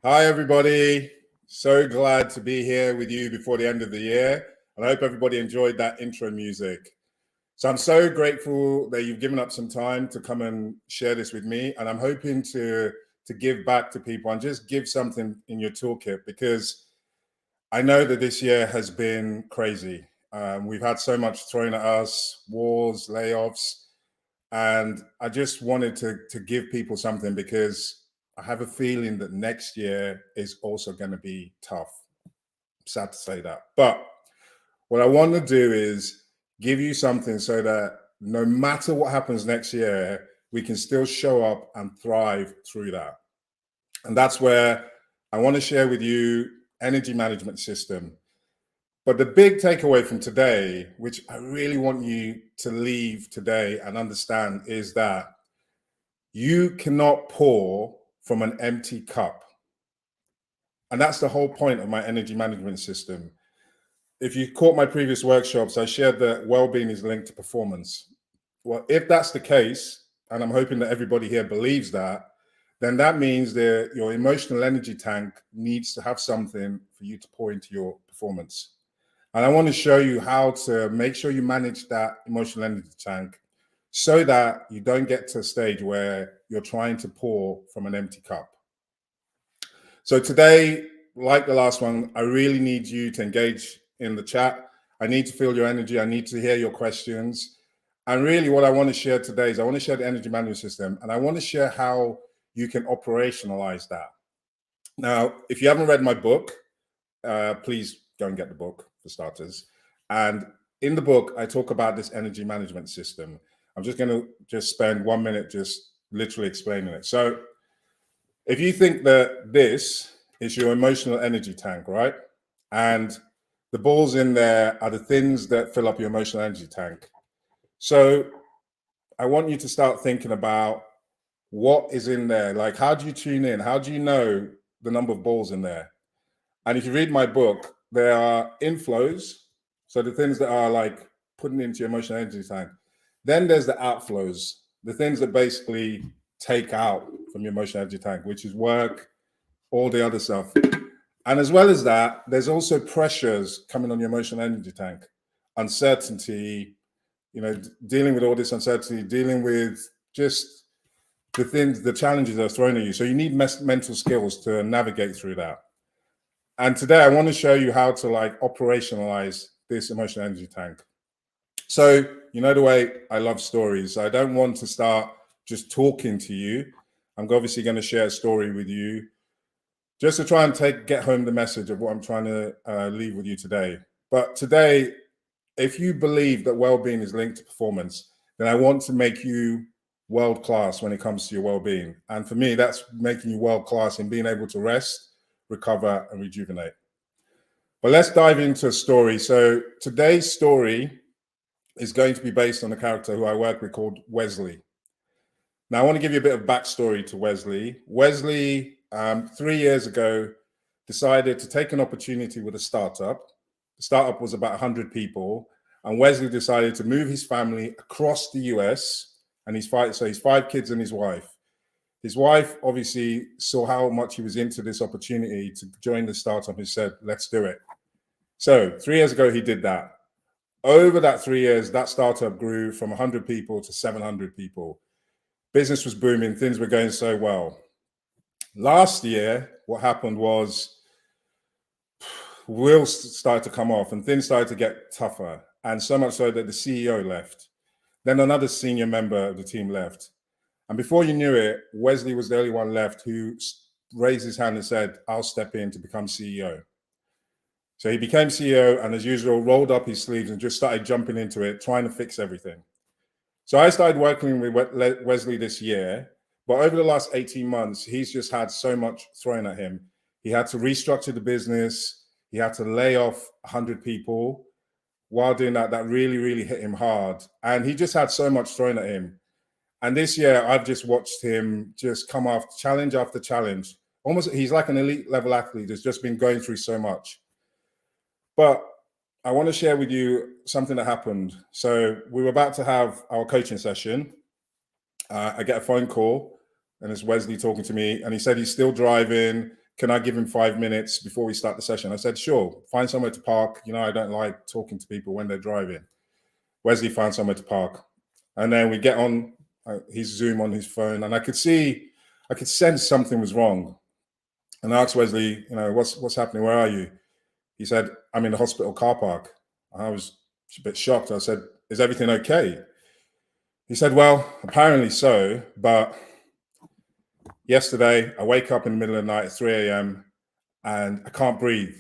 Hi, everybody. So glad to be here with you before the end of the year. And I hope everybody enjoyed that intro music. So I'm so grateful that you've given up some time to come and share this with me. And I'm hoping to give back to people and just give something in your toolkit, because I know that this year has been crazy. We've had so much thrown at us, wars, layoffs, and I just wanted to give people something, because I have a feeling that next year is also going to be tough. Sad to say that. But what I want to do is give you something so that no matter what happens next year, we can still show up and thrive through that. And that's where I want to share with you energy management system. But the big takeaway from today, which I really want you to leave today and understand, is that you cannot pour from an empty cup. And that's the whole point of my energy management system. If you caught my previous workshops, I shared that well-being is linked to performance. Well, if that's the case, and I'm hoping that everybody here believes that, then that means that your emotional energy tank needs to have something for you to pour into your performance. And I want to show you how to make sure you manage that emotional energy tank so that you don't get to a stage where you're trying to pour from an empty cup. So today, like the last one, I really need you to engage in the chat. I need to feel your energy. I need to hear your questions. And really what I want to share today is I want to share the energy management system, and I want to share how you can operationalize that. Now, if you haven't read my book, please go and get the book for starters. And in the book, I talk about this energy management system. I'm just going to spend 1 minute just literally explaining it. So if you think that this is your emotional energy tank, right? And the balls in there are the things that fill up your emotional energy tank. So I want you to start thinking about what is in there. Like, how do you tune in? How do you know the number of balls in there? And if you read my book, there are inflows. So the things that are like putting into your emotional energy tank. Then there's the outflows, the things that basically take out from your emotional energy tank, which is work, all the other stuff. And as well as that, there's also pressures coming on your emotional energy tank, uncertainty, dealing with all this uncertainty, dealing with just the things, the challenges that are thrown at you. So you need mental skills to navigate through that. And today I want to show you how to operationalize this emotional energy tank. So, the way I love stories. I don't want to start just talking to you. I'm obviously going to share a story with you just to try and get home the message of what I'm trying to leave with you today. But today, if you believe that well-being is linked to performance, then I want to make you world-class when it comes to your well-being. And for me, that's making you world-class in being able to rest, recover, and rejuvenate. But let's dive into a story. So today's story is going to be based on a character who I work with called Wesley. Now, I want to give you a bit of backstory to Wesley. Wesley, 3 years ago, decided to take an opportunity with a startup. The startup was about 100 people, and Wesley decided to move his family across the US, and he's 5 kids and his wife. His wife obviously saw how much he was into this opportunity to join the startup and said, let's do it. So 3 years ago, he did that. Over that 3 years, that startup grew from 100 people to 700 people. Business was booming. Things were going so well. Last year, what happened was wheels started to come off and things started to get tougher. And so much so that the CEO left. Then another senior member of the team left. And before you knew it, Wesley was the only one left who raised his hand and said, I'll step in to become CEO. So he became CEO and, as usual, rolled up his sleeves and just started jumping into it, trying to fix everything. So I started working with Wesley this year, but over the last 18 months, he's just had so much thrown at him. He had to restructure the business. He had to lay off 100 people. While doing that, that really, really hit him hard. And he just had so much thrown at him. And this year, I've just watched him just come off challenge after challenge. Almost, he's like an elite level athlete that's just been going through so much. But I want to share with you something that happened. So we were about to have our coaching session. I get a phone call, and it's Wesley talking to me, and he said he's still driving, can I give him 5 minutes before we start the session? I said, sure, find somewhere to park. You know, I don't like talking to people when they're driving. Wesley found somewhere to park. And then we get on his Zoom on his phone, and I could sense something was wrong. And I asked Wesley, you know, what's happening? Where are you? He said, I'm in the hospital car park. I was a bit shocked. I said, is everything okay? He said, well, apparently so, but yesterday I wake up in the middle of the night at 3 a.m. and I can't breathe.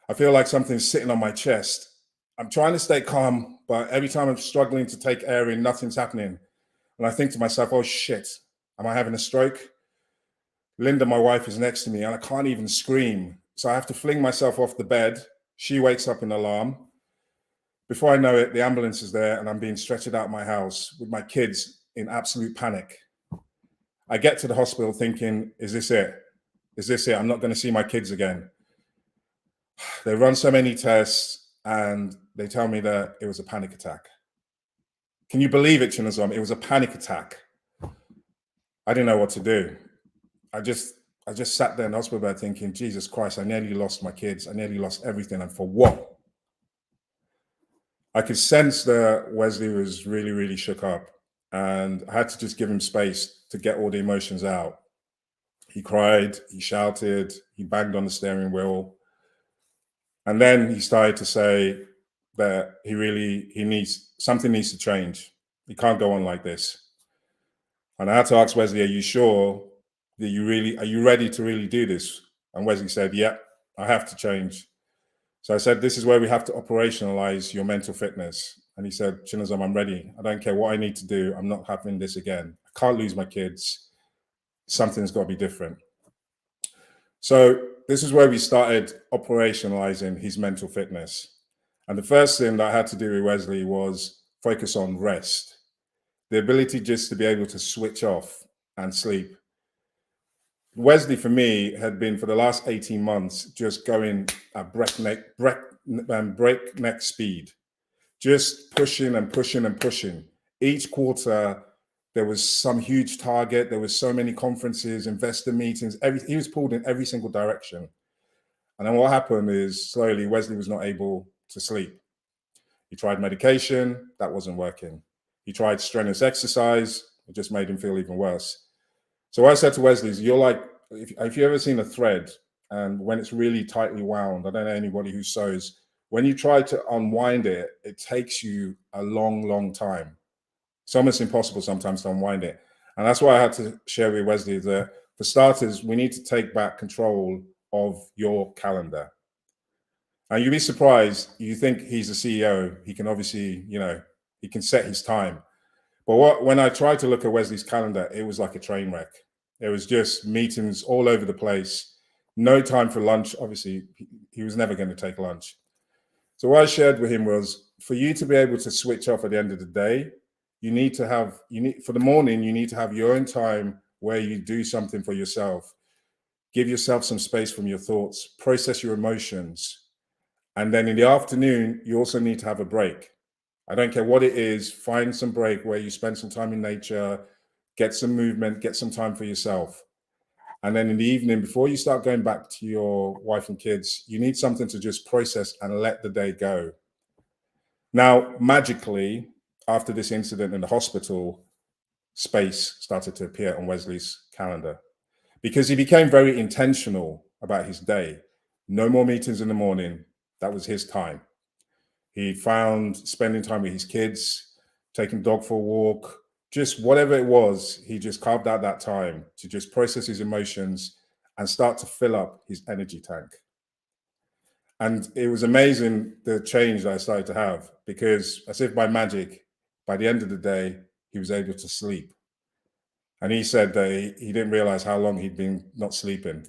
I feel like something's sitting on my chest. I'm trying to stay calm, but every time I'm struggling to take air in, nothing's happening. And I think to myself, oh shit, am I having a stroke? Linda, my wife, is next to me and I can't even scream. So I have to fling myself off the bed. She wakes up in alarm. Before I know it, the ambulance is there and I'm being stretchered out of my house with my kids in absolute panic. I get to the hospital thinking, is this it? Is this it? I'm not going to see my kids again. They run so many tests and they tell me that it was a panic attack. Can you believe it, Chinazom? It was a panic attack. I didn't know what to do. I just sat there in the hospital bed thinking, Jesus Christ, I nearly lost my kids. I nearly lost everything. And for what? I could sense that Wesley was really, really shook up, and I had to just give him space to get all the emotions out. He cried, he shouted, he banged on the steering wheel. And then he started to say that something needs to change. He can't go on like this. And I had to ask Wesley, are you sure that are you ready to really do this? And Wesley said, yeah, I have to change. So I said, this is where we have to operationalize your mental fitness. And he said, Chinazom, I'm ready. I don't care what I need to do. I'm not having this again. I can't lose my kids. Something's got to be different. So this is where we started operationalizing his mental fitness. And the first thing that I had to do with Wesley was focus on rest. The ability just to be able to switch off and sleep. Wesley, for me, had been for the last 18 months just going at breakneck speed, just pushing and pushing and pushing. Each quarter, there was some huge target. There was so many conferences, investor meetings. He was pulled in every single direction. And then what happened is slowly Wesley was not able to sleep. He tried medication, that wasn't working. He tried strenuous exercise, it just made him feel even worse. So what I said to Wesley is, you're like, if you've ever seen a thread and when it's really tightly wound, I don't know anybody who sews, when you try to unwind it, it takes you a long, long time. It's almost impossible sometimes to unwind it. And that's why I had to share with Wesley that for starters, we need to take back control of your calendar. And you'd be surprised, you think he's a CEO, he can obviously, he can set his time. But when I tried to look at Wesley's calendar, it was like a train wreck. It was just meetings all over the place, no time for lunch. Obviously, he was never going to take lunch. So what I shared with him was, for you to be able to switch off at the end of the day, for the morning, you need to have your own time where you do something for yourself. Give yourself some space from your thoughts, process your emotions. And then in the afternoon, you also need to have a break. I don't care what it is, find some break where you spend some time in nature, get some movement, get some time for yourself. And then in the evening, before you start going back to your wife and kids, you need something to just process and let the day go. Now, magically, after this incident in the hospital, space started to appear on Wesley's calendar because he became very intentional about his day. No more meetings in the morning. That was his time. He found spending time with his kids, taking dog for a walk, just whatever it was, he just carved out that time to just process his emotions and start to fill up his energy tank. And it was amazing the change that I started to have, because as if by magic, by the end of the day, he was able to sleep. And he said that he didn't realize how long he'd been not sleeping.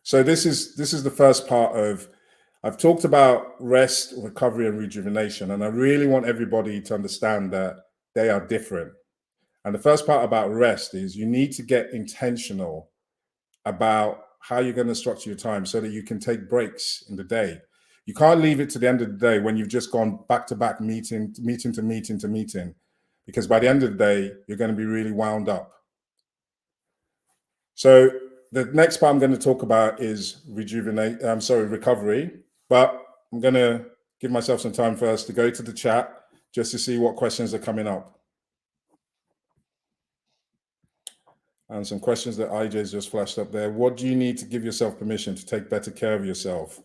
So this is the first part of, I've talked about rest, recovery, and rejuvenation. And I really want everybody to understand that they are different. And the first part about rest is you need to get intentional about how you're going to structure your time so that you can take breaks in the day. You can't leave it to the end of the day when you've just gone back to back meeting to meeting, because by the end of the day, you're going to be really wound up. So The next part I'm going to talk about is recovery, but I'm going to give myself some time first to go to the chat just to see what questions are coming up. And some questions that IJ's just flashed up there. What do you need to give yourself permission to take better care of yourself?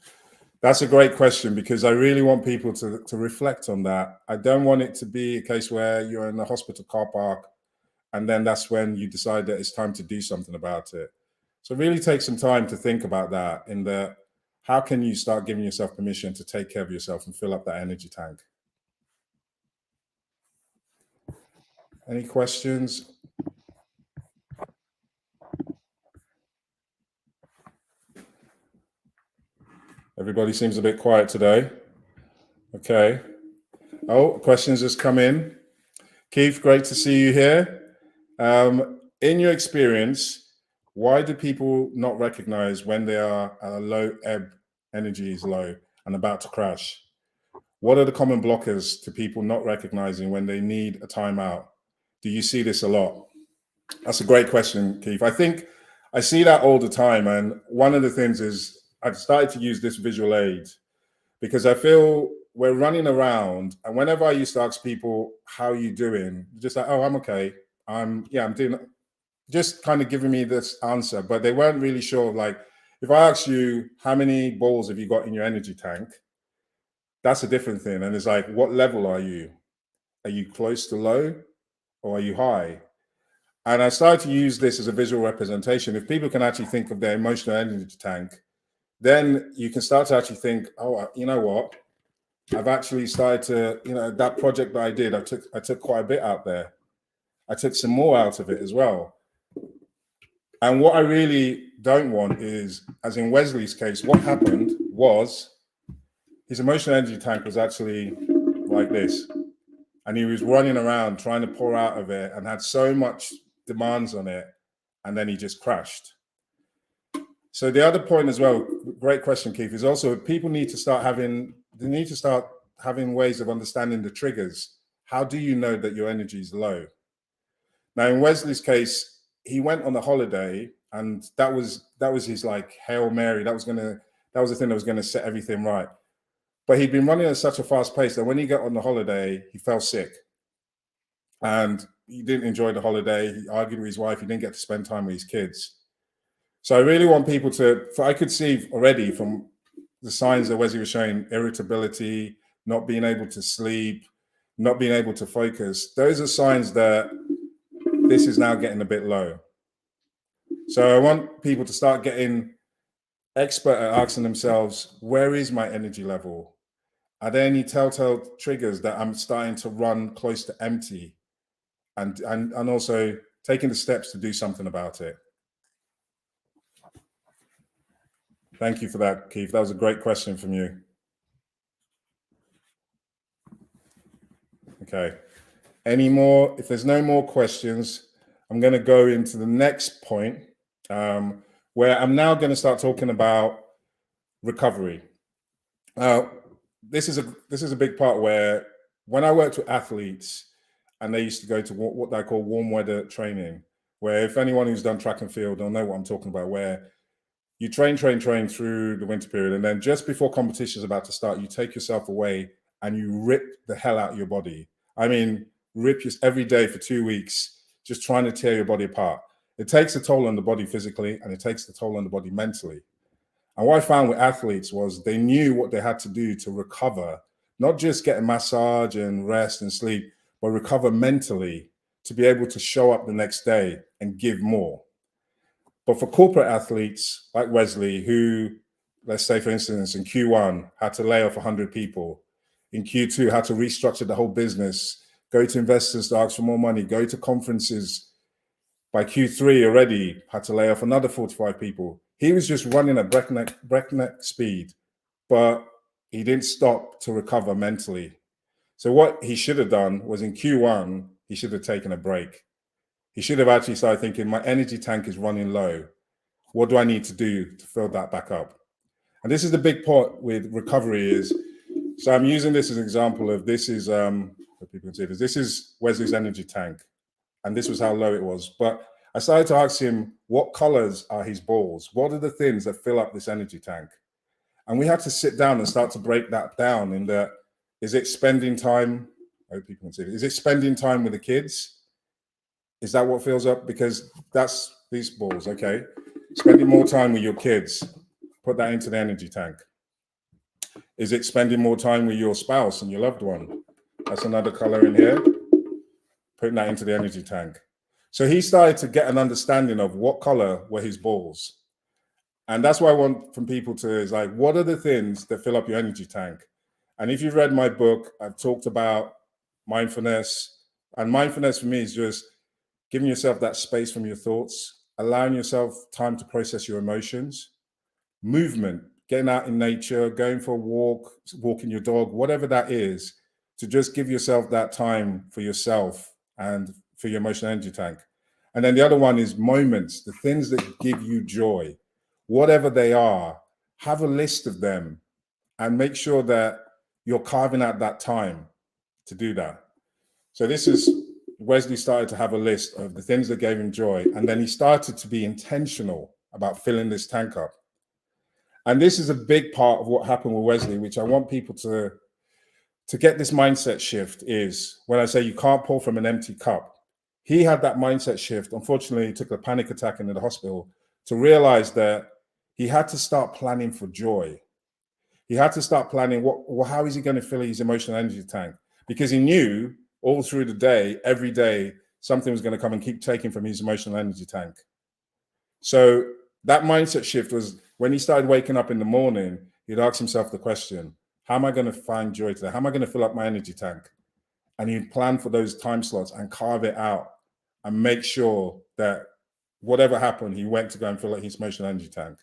That's a great question, because I really want people to reflect on that. I don't want it to be a case where you're in the hospital car park and then that's when you decide that it's time to do something about it. So really take some time to think about that, in that how can you start giving yourself permission to take care of yourself and fill up that energy tank? Any questions? Everybody seems a bit quiet today. Okay. Oh, questions just come in. Keith, great to see you here. In your experience, why do people not recognize when they are at a low ebb, energy is low and about to crash? What are the common blockers to people not recognizing when they need a timeout? Do you see this a lot? That's a great question, Keith. I think I see that all the time. And one of the things is I've started to use this visual aid because I feel we're running around. And whenever I used to ask people, how are you doing? Just like, oh, I'm okay. I'm doing, just kind of giving me this answer, but they weren't really sure. Like, if I ask you, how many balls have you got in your energy tank? That's a different thing. And it's like, what level are you? Are you close to low or are you high? And I started to use this as a visual representation. If people can actually think of their emotional energy tank, then you can start to actually think, oh, you know what? I've actually started to, that project that I did, I took quite a bit out there. I took some more out of it as well. And what I really don't want is, as in Wesley's case, what happened was his emotional energy tank was actually like this. And he was running around trying to pour out of it and had so much demands on it. And then he just crashed. So the other point as well, great question, Keith, is also people need to start having ways of understanding the triggers. How do you know that your energy is low? Now, in Wesley's case, he went on a holiday, and that was his like Hail Mary. That was the thing that was gonna set everything right. But he'd been running at such a fast pace that when he got on the holiday, he fell sick. And he didn't enjoy the holiday. He argued with his wife. He didn't get to spend time with his kids. So I really want people I could see already from the signs that Wesley was showing, irritability, not being able to sleep, not being able to focus. Those are signs that this is now getting a bit low. So I want people to start getting expert at asking themselves, where is my energy level? Are there any telltale triggers that I'm starting to run close to empty? And also taking the steps to do something about it. Thank you for that, Keith. That was a great question from you. Okay. Any more? If there's no more questions, I'm going to go into the next point, where I'm now going to start talking about recovery. This is a big part where when I worked with athletes and they used to go to what they call warm weather training, where if anyone who's done track and field, they'll know what I'm talking about, where you train through the winter period. And then just before competition is about to start, you take yourself away and you rip the hell out of your body. I mean, rip just every day for 2 weeks, just trying to tear your body apart. It takes a toll on the body physically, and it takes a toll on the body mentally. And what I found with athletes was they knew what they had to do to recover, not just get a massage and rest and sleep, but recover mentally to be able to show up the next day and give more. But for corporate athletes like Wesley, who, let's say, for instance, in Q1 had to lay off 100 people, in Q2 had to restructure the whole business, go to investors to ask for more money, go to conferences. By Q3 already had to lay off another 45 people. He was just running at breakneck speed, but he didn't stop to recover mentally. So what he should have done was in Q1, he should have taken a break. He should have actually started thinking, my energy tank is running low. What do I need to do to fill that back up? And this is the big part with recovery is, so I'm using this as an example of this is, so people can see this is Wesley's energy tank. And this was how low it was. But I started to ask him, what colors are his balls? What are the things that fill up this energy tank? And we had to sit down and start to break that down in that, is it spending time? I hope people can see it. Is it spending time with the kids? Is that what fills up? Because that's these balls, okay? Spending more time with your kids, put that into the energy tank. Is it spending more time with your spouse and your loved one? That's another color in here. Putting that into the energy tank. So he started to get an understanding of what color were his balls. And that's what I want from people to is like, what are the things that fill up your energy tank? And if you've read my book, I've talked about mindfulness. And mindfulness for me is just giving yourself that space from your thoughts, allowing yourself time to process your emotions, movement, getting out in nature, going for a walk, walking your dog, whatever that is, to just give yourself that time for yourself and for your emotional energy tank. And then the other one is moments, the things that give you joy, whatever they are, have a list of them and make sure that you're carving out that time to do that. So this is, Wesley started to have a list of the things that gave him joy. And then he started to be intentional about filling this tank up. And this is a big part of what happened with Wesley, which I want people to get this mindset shift is when I say you can't pour from an empty cup. He had that mindset shift. Unfortunately, he took a panic attack into the hospital to realize that he had to start planning for joy. He had to start planning how is he going to fill his emotional energy tank? Because he knew all through the day, every day, something was going to come and keep taking from his emotional energy tank. So that mindset shift was when he started waking up in the morning, he'd ask himself the question, how am I going to find joy today? How am I going to fill up my energy tank? And he'd plan for those time slots and carve it out and make sure that whatever happened, he went to go and fill up his emotional energy tank.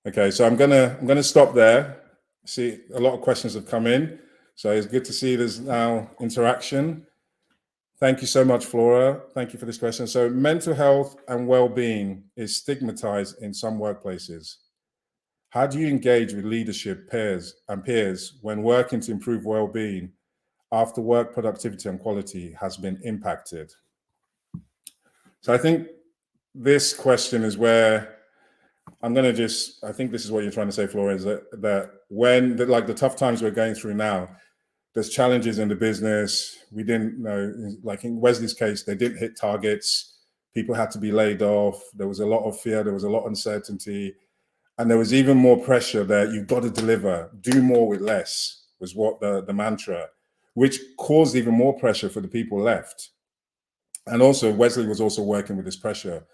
Okay, so I'm gonna stop there. See, a lot of questions have come in. So it's good to see there's now interaction. Thank you so much, Flora. Thank you for this question. So mental health and well-being is stigmatized in some workplaces. How do you engage with leadership peers when working to improve well-being after work productivity and quality has been impacted? So I think this question is where I'm going to just, I think this is what you're trying to say, Flora, is that when, like the tough times we're going through now, there's challenges in the business. We didn't know, like in Wesley's case, they didn't hit targets. People had to be laid off. There was a lot of fear. There was a lot of uncertainty. And there was even more pressure that you've got to deliver, do more with less, was what the mantra, which caused even more pressure for the people left. And also Wesley was also working with this pressure.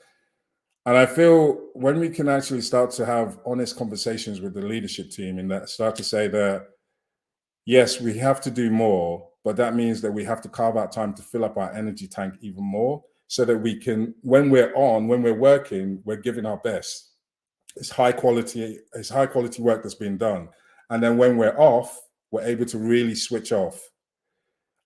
And I feel when we can actually start to have honest conversations with the leadership team and that start to say that, yes, we have to do more, but that means that we have to carve out time to fill up our energy tank even more so that we can, when we're working, we're giving our best. It's high quality work that's being done. And then when we're off, we're able to really switch off.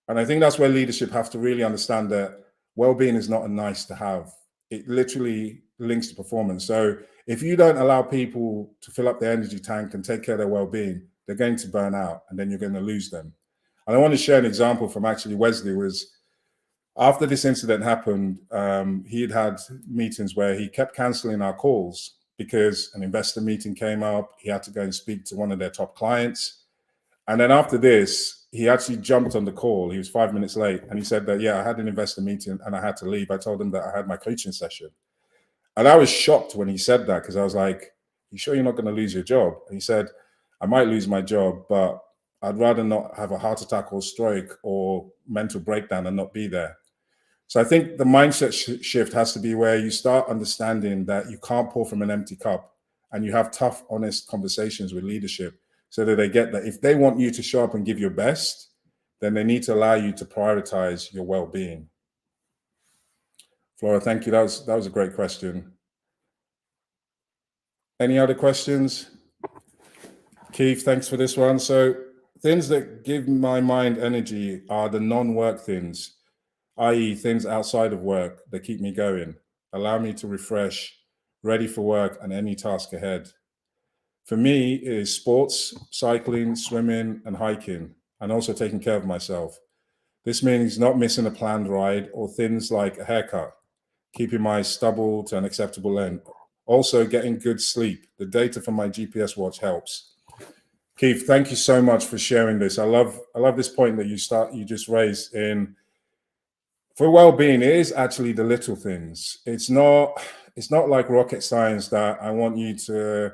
And I think that's where leadership have to really understand that well-being is not a nice to have. It literally links to performance. So if you don't allow people to fill up their energy tank and take care of their well-being, they're going to burn out and then you're going to lose them. And I want to share an example from actually Wesley. Was after this incident happened, he had meetings where he kept canceling our calls because an investor meeting came up. He had to go and speak to one of their top clients. And then after this, he actually jumped on the call. He was 5 minutes late. And he said that, yeah, I had an investor meeting and I had to leave. I told him that I had my coaching session. And I was shocked when he said that because I was like, you sure you're not going to lose your job? And he said, I might lose my job, but I'd rather not have a heart attack or stroke or mental breakdown and not be there. So I think the mindset shift has to be where you start understanding that you can't pour from an empty cup and you have tough, honest conversations with leadership so that they get that if they want you to show up and give your best, then they need to allow you to prioritize your well-being. Flora, thank you. That was a great question. Any other questions? Keith, thanks for this one. So things that give my mind energy are the non-work things, i.e. things outside of work that keep me going, allow me to refresh, ready for work and any task ahead. For me, it is sports, cycling, swimming, and hiking, and also taking care of myself. This means not missing a planned ride or things like a haircut, keeping my stubble to an acceptable length. Also, getting good sleep. The data from my GPS watch helps. Keith, thank you so much for sharing this. I love this point that you just raised in for well-being. It is actually the little things. It's not like rocket science that I want you to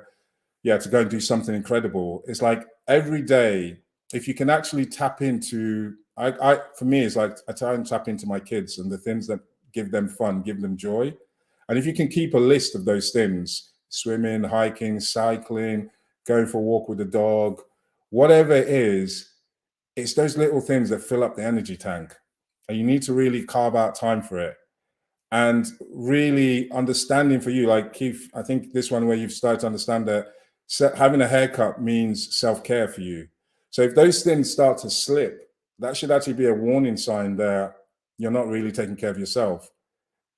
go and do something incredible. It's like every day, if you can actually tap into, I for me, it's like I try and tap into my kids and the things that give them fun, give them joy. And if you can keep a list of those things, swimming, hiking, cycling, going for a walk with the dog, whatever it is, it's those little things that fill up the energy tank. And you need to really carve out time for it. And really understanding for you, like Keith, I think this one where you've started to understand that having a haircut means self-care for you. So if those things start to slip, that should actually be a warning sign that you're not really taking care of yourself,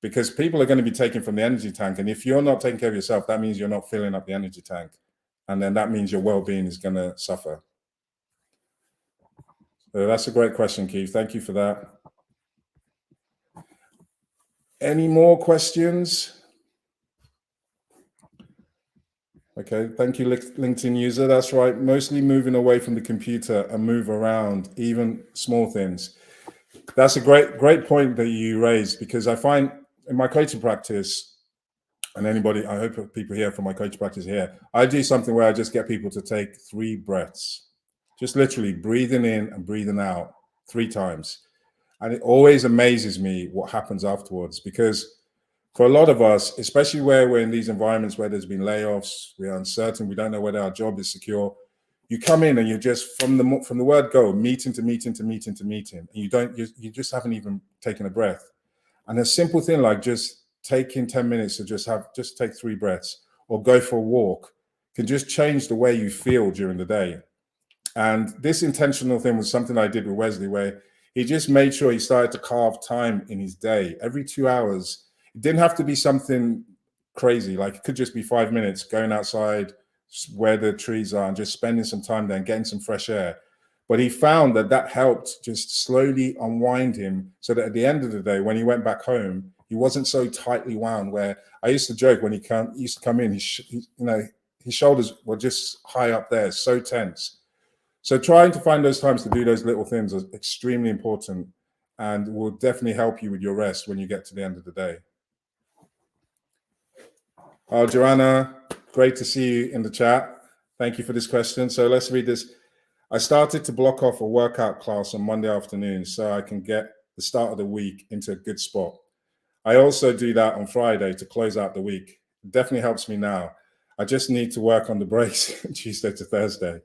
because people are going to be taking from the energy tank. And if you're not taking care of yourself, that means you're not filling up the energy tank. And then that means your well-being is going to suffer. So that's a great question, Keith. Thank you for that. Any more questions? Okay, thank you, LinkedIn user. That's right. Mostly moving away from the computer and move around, even small things. That's a great point that you raised, because I find in my coaching practice, and anybody, I hope people here from my coaching practice here, I do something where I just get people to take 3 breaths, just literally breathing in and breathing out 3 times. And it always amazes me what happens afterwards, because for a lot of us, especially where we're in these environments where there's been layoffs, we're uncertain, we don't know whether our job is secure. You come in and you're just from the word go, meeting to meeting to meeting to meeting, and you just haven't even taken a breath. And a simple thing like just taking 10 minutes to just take 3 breaths or go for a walk can just change the way you feel during the day. And this intentional thing was something I did with Wesley, where he just made sure he started to carve time in his day every 2 hours. It didn't have to be something crazy. Like it could just be 5 minutes going outside where the trees are and just spending some time there and getting some fresh air. But he found that helped just slowly unwind him, so that at the end of the day, when he went back home, he wasn't so tightly wound. Where I used to joke when he used to come in, his shoulders were just high up there, so tense. So trying to find those times to do those little things is extremely important, and will definitely help you with your rest when you get to the end of the day. Oh, Joanna, great to see you in the chat. Thank you for this question. So let's read this. I started to block off a workout class on Monday afternoon so I can get the start of the week into a good spot. I also do that on Friday to close out the week. It definitely helps me now. I just need to work on the breaks Tuesday to Thursday.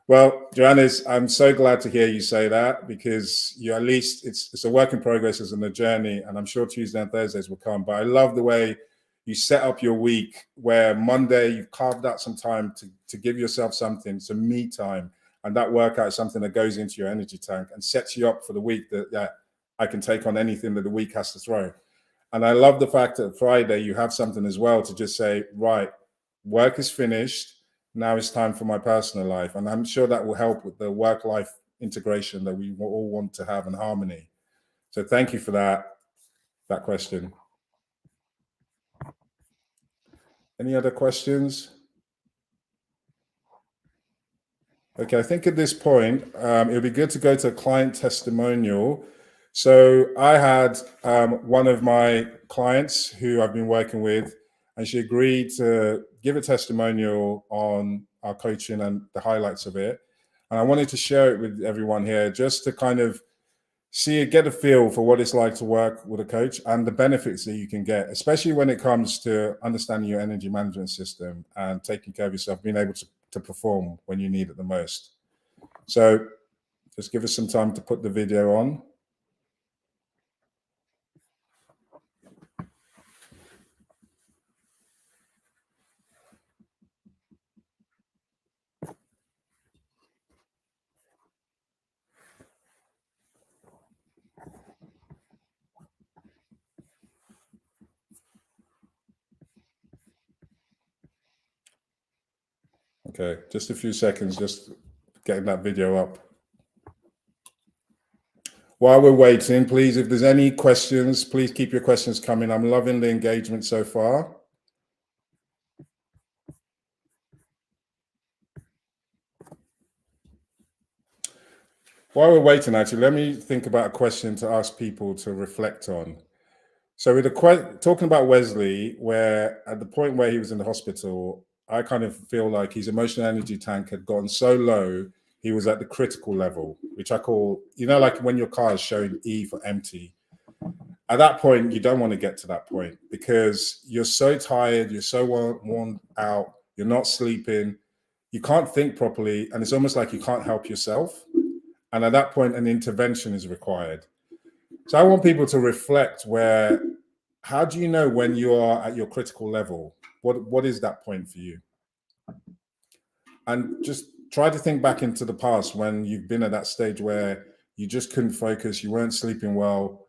Well, Joanna, I'm so glad to hear you say that, because you, at least it's a work in progress, as in a journey, and I'm sure Tuesday and Thursdays will come. But I love the way you set up your week, where Monday you've carved out some time to give yourself something, some me time, and that workout is something that goes into your energy tank and sets you up for the week, that I can take on anything that the week has to throw. And I love the fact that Friday you have something as well to just say, right, work is finished. Now it's time for my personal life. And I'm sure that will help with the work-life integration that we all want to have, in harmony. So thank you for that question. Any other questions? Okay, I think at this point, it would be good to go to a client testimonial. So I had one of my clients who I've been working with, and she agreed to give a testimonial on our coaching and the highlights of it. And I wanted to share it with everyone here, just to kind of get a feel for what it's like to work with a coach and the benefits that you can get, especially when it comes to understanding your energy management system and taking care of yourself, being able to perform when you need it the most. So just give us some time to put the video on. Okay, just a few seconds, just getting that video up. While we're waiting, please, if there's any questions, please keep your questions coming. I'm loving the engagement so far. While we're waiting, actually, let me think about a question to ask people to reflect on. So with talking about Wesley, where at the point where he was in the hospital, I kind of feel like his emotional energy tank had gone so low, he was at the critical level, which I call, like when your car is showing E for empty. At that point, you don't want to get to that point because you're so tired, you're so worn out, you're not sleeping, you can't think properly, and it's almost like you can't help yourself. And at that point, an intervention is required. So I want people to reflect how do you know when you are at your critical level? What is that point for you? And just try to think back into the past when you've been at that stage where you just couldn't focus, you weren't sleeping well.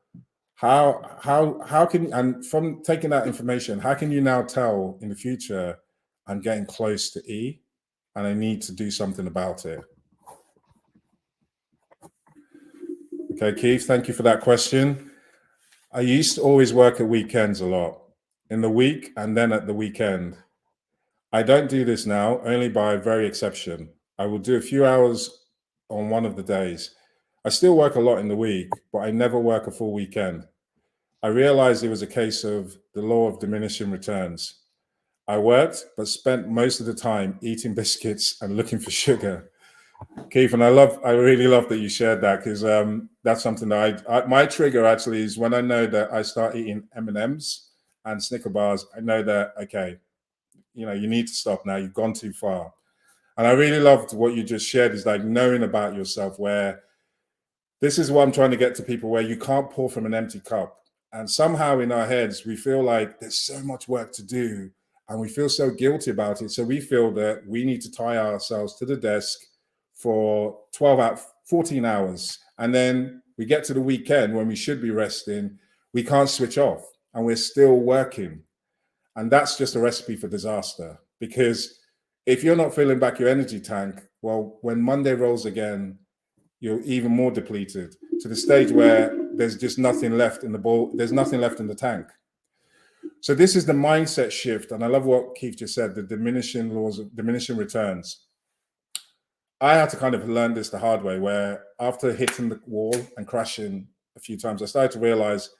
How can, and from taking that information, how can you now tell in the future, I'm getting close to E and I need to do something about it? Okay, Keith, thank you for that question. I used to always work at weekends a lot, in the week and then at the weekend. I don't do this now, only by very exception. I will do a few hours on one of the days. I still work a lot in the week, but I never work a full weekend. I realized it was a case of the law of diminishing returns. I worked, but spent most of the time eating biscuits and looking for sugar. Keith, and I really love that you shared that because that's something that my trigger actually is when I know that I start eating M&Ms and Snicker bars. I know that, okay, you need to stop now. You've gone too far. And I really loved what you just shared is like knowing about yourself, where this is what I'm trying to get to people, where you can't pour from an empty cup. And somehow in our heads, we feel like there's so much work to do and we feel so guilty about it. So we feel that we need to tie ourselves to the desk for 12 hours, 14 hours. And then we get to the weekend when we should be resting, we can't switch off and we're still working. And that's just a recipe for disaster, because if you're not filling back your energy tank, well, when Monday rolls again, you're even more depleted to the stage where there's just nothing left in the ball. There's nothing left in the tank. So this is the mindset shift. And I love what Keith just said, the diminishing laws of diminishing returns. I had to kind of learn this the hard way, where after hitting the wall and crashing a few times, I started to realize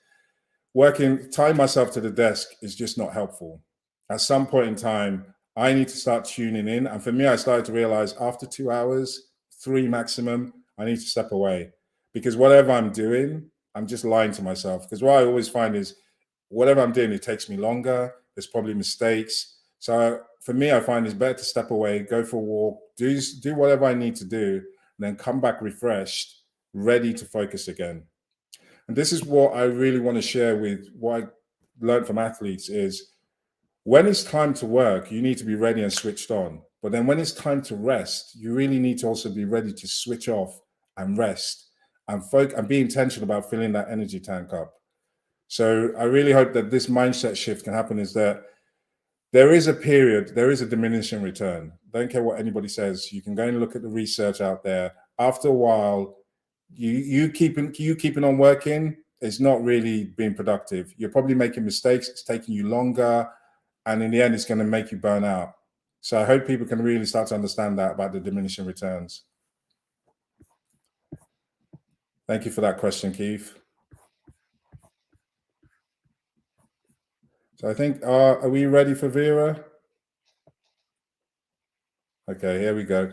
tying myself to the desk is just not helpful. At some point in time, I need to start tuning in. And for me, I started to realize after 2 hours, 3 maximum, I need to step away, because whatever I'm doing, I'm just lying to myself. Because what I always find is whatever I'm doing, it takes me longer. There's probably mistakes. So for me, I find it's better to step away, go for a walk, do whatever I need to do, and then come back refreshed, ready to focus again. And this is what I really want to share with what I learned from athletes is when it's time to work, you need to be ready and switched on. But then when it's time to rest, you really need to also be ready to switch off and rest and be intentional about filling that energy tank up. So I really hope that this mindset shift can happen, is that there is a diminishing return. Don't care what anybody says. You can go and look at the research out there. After a while, you keeping on working is not really being productive. You're probably making mistakes. It's taking you longer. And in the end, it's going to make you burn out. So I hope people can really start to understand that about the diminishing returns. Thank you for that question, Keith. So I think, are we ready for Vera? Okay, here we go.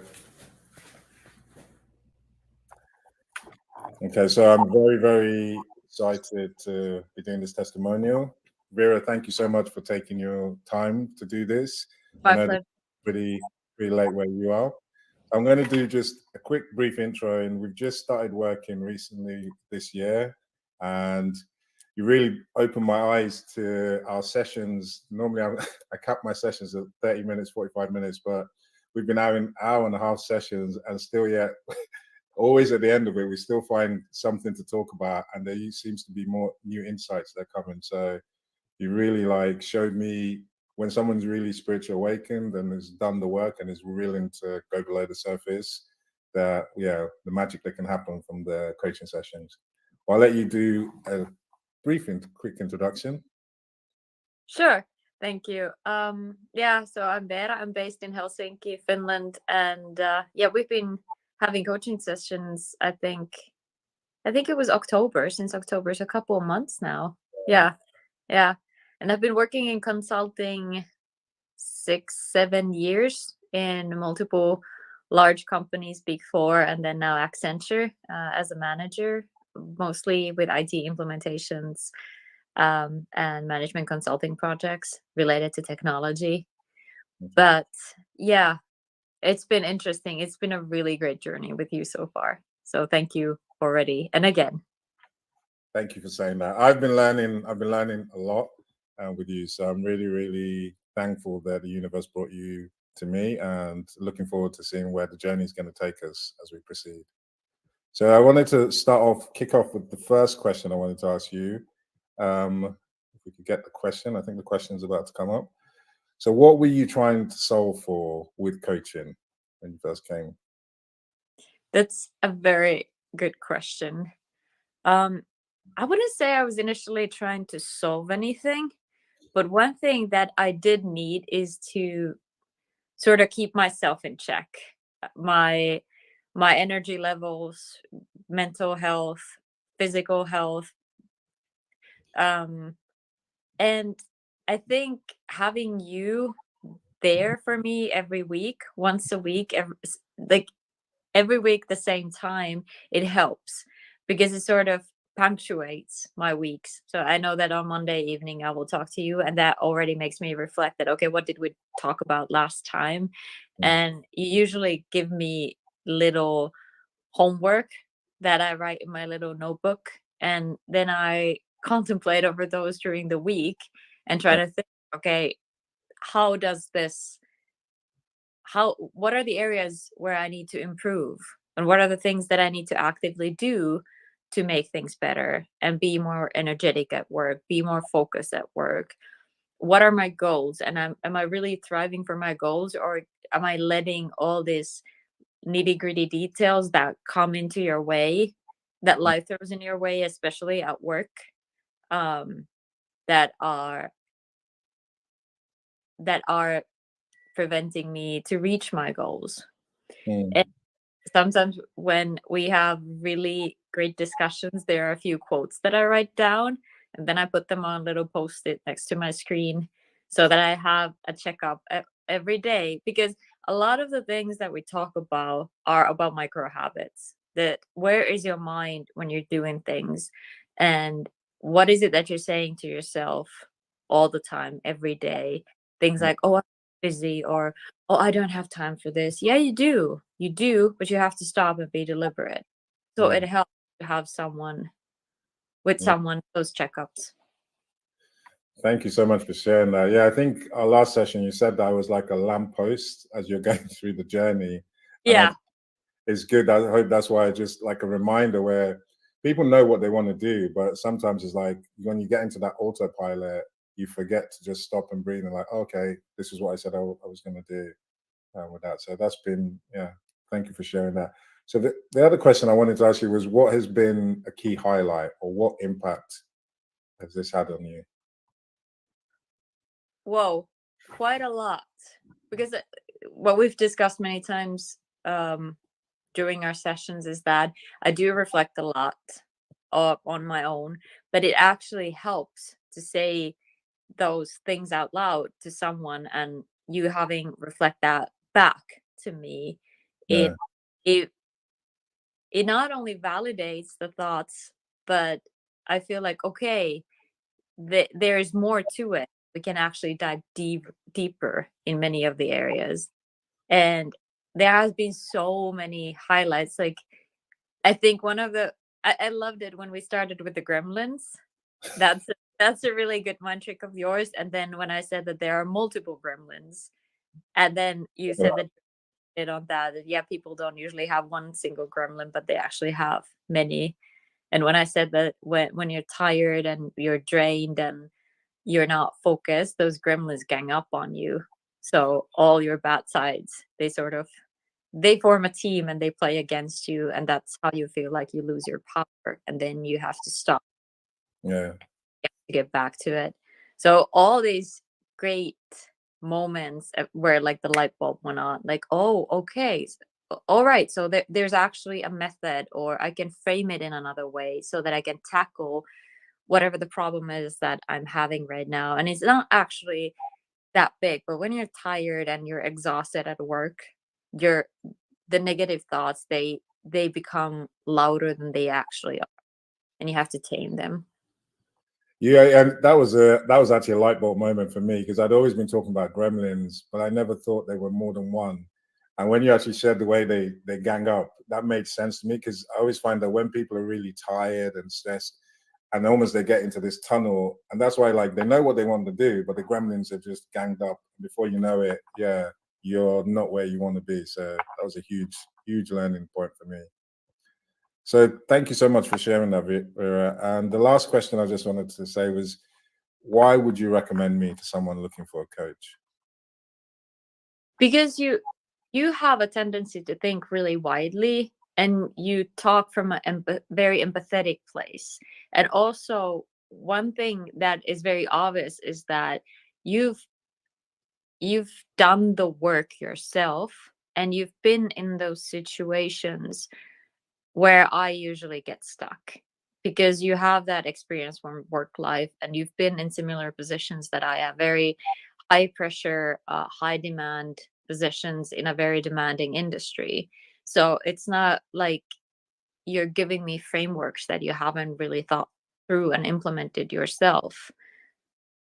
Okay, so I'm very, very excited to be doing this testimonial. Vera, thank you so much for taking your time to do this. I know it's pretty late where you are. I'm going to do just a quick, brief intro, and we've just started working recently this year, and you really opened my eyes to our sessions. Normally, I cap my sessions at 30 minutes, 45 minutes, but we've been having hour and a half sessions, and still yet, always at the end of it, we still find something to talk about, and there seems to be more new insights that are coming. So you really showed me when someone's really spiritually awakened and has done the work and is willing to go below the surface, that the magic that can happen from the coaching sessions. I'll let you do a brief and quick introduction. Sure. Thank you. Yeah, so I'm Vera. I'm based in Helsinki, Finland, and yeah, we've been having coaching sessions. I think it was October, since October, it's a couple of months now. Yeah, yeah, and I've been working in consulting 6, 7 years in multiple large companies, Big Four, and then now Accenture as a manager, mostly with IT implementations and management consulting projects related to technology. But yeah, it's been interesting. It's been a really great journey with you so far. So thank you already. And again. Thank you for saying that. I've been learning a lot with you. So I'm really, really thankful that the universe brought you to me, and looking forward to seeing where the journey is going to take us as we proceed. So I wanted to kick off with the first question I wanted to ask you. If we could get the question, I think the question is about to come up. So what were you trying to solve for with coaching when you first came? That's a very good question. I wouldn't say I was initially trying to solve anything, but one thing that I did need is to sort of keep myself in check. My my energy levels, mental health, physical health. And I think having you there for me every week, once a week, like every week the same time, it helps because it sort of punctuates my weeks. So I know that on Monday evening I will talk to you, and that already makes me reflect that, okay, what did we talk about last time? And you usually give me little homework that I write in my little notebook, and then I contemplate over those during the week and try to think, okay, how does this how what are the areas where I need to improve, and what are the things that I need to actively do to make things better and be more energetic at work, be more focused at work. What are my goals, and am I really thriving for my goals, or am I letting all these nitty gritty details that come into your way, that life throws in your way, especially at work, um, that are preventing me to reach my goals. And Mm. sometimes when we have really great discussions, there are a few quotes that I write down, and then I put them on little post-it next to my screen so that I have a checkup every day, because a lot of the things that we talk about are about micro habits. That where is your mind when you're doing things, and what is it that you're saying to yourself all the time, every day? Things like, oh, I'm busy, or oh, I don't have time for this. Yeah, you do, but you have to stop and be deliberate. So Yeah. it helps to have Yeah. someone those checkups. Thank you so much for sharing that. Yeah, I think our last session you said that I was like a lamppost as you're going through the journey, and Yeah. it's good. I hope that's why just like a reminder where people know what they want to do, but sometimes it's like when you get into that autopilot, you forget to just stop and breathe and like, okay, this is what I said I was going to do with that. So that's been, yeah, thank you for sharing that. So the other question I wanted to ask you was, what has been a key highlight, or what impact has this had on you? Whoa, quite a lot. Because what we've discussed many times during our sessions is that I do reflect a lot on my own, but it actually helps to say those things out loud to someone, and you having reflect that back to me. it Yeah. it it not only validates the thoughts, but I feel like, okay, there is more to it. We can actually dive deeper in many of the areas, and there has been so many highlights. Like, I think one of the I loved it when we started with the gremlins. That's a really good mind trick of yours. And then when I said that there are multiple gremlins, and then you said that it on that, yeah, people don't usually have one single gremlin, but they actually have many. And when I said that when you're tired and you're drained and you're not focused, those gremlins gang up on you. So all your bad sides, they sort of they form a team and they play against you, and that's how you feel like you lose your power, and then you have to stop, Yeah. to get back to it. So all these great moments where like the light bulb went on, like, oh, okay, all right, so there's actually a method, or I can frame it in another way so that I can tackle whatever the problem is that I'm having right now. And it's not actually that big, but when you're tired and you're exhausted at work, you're the negative thoughts, they become louder than they actually are, and you have to tame them. Yeah, and that was actually a light bulb moment for me, because I'd always been talking about gremlins, but I never thought they were more than one. And when you actually shared the way they gang up, that made sense to me, because I always find that when people are really tired and stressed, and almost they get into this tunnel, and that's why, like, they know what they want to do, but the gremlins are just ganged up. Before you know it, yeah, you're not where you want to be. So that was a huge learning point for me. So thank you so much for sharing that, Vera. And the last question I just wanted to say was, why would you recommend me to someone looking for a coach? Because you have a tendency to think really widely, and you talk from a very empathetic place. And also, one thing that is very obvious is that you've you've done the work yourself, and you've been in those situations where I usually get stuck, because you have that experience from work life, and you've been in similar positions that I have, very high pressure, high demand positions in a very demanding industry. So it's not like you're giving me frameworks that you haven't really thought through and implemented yourself.